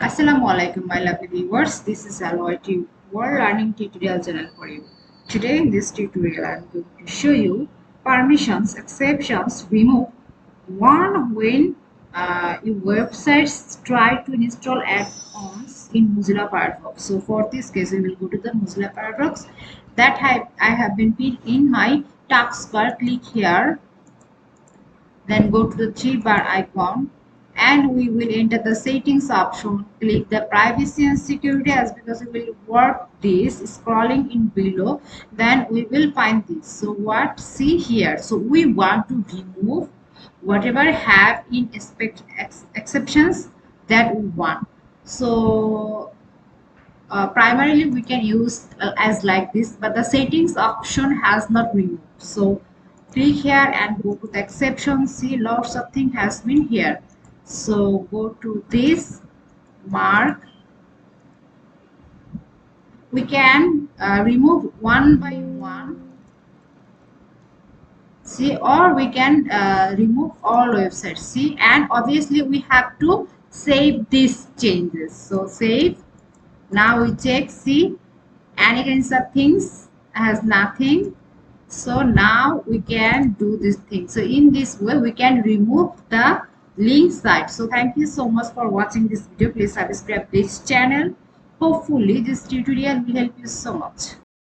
Assalamu alaikum, my lovely viewers. This is Aloy World Learning Tutorial channel for you. Today in this tutorial, I am going to show you permissions, exceptions, remove one when your websites try to install add-ons in Mozilla Firefox. So for this case, we will go to the Mozilla Firefox that I have been pinned in my taskbar. Click here, then go to the three bar icon and we will enter the settings option. Click the privacy and security as because we will work this scrolling in below, then we will find this. So what see here, so we want to remove whatever have in exceptions that we want. So primarily we can use as like this, but the settings option has not removed. So click here and go to the exception. See, lots of things has been here. So go to this mark. We can remove one by one. See, or we can remove all websites. See, and obviously we have to save these changes. So save. Now we check, see, any kinds of things has nothing. So now we can do this thing. So in this way we can remove the link site. So thank you so much for watching this video. Please subscribe this channel. Hopefully this tutorial will help you so much.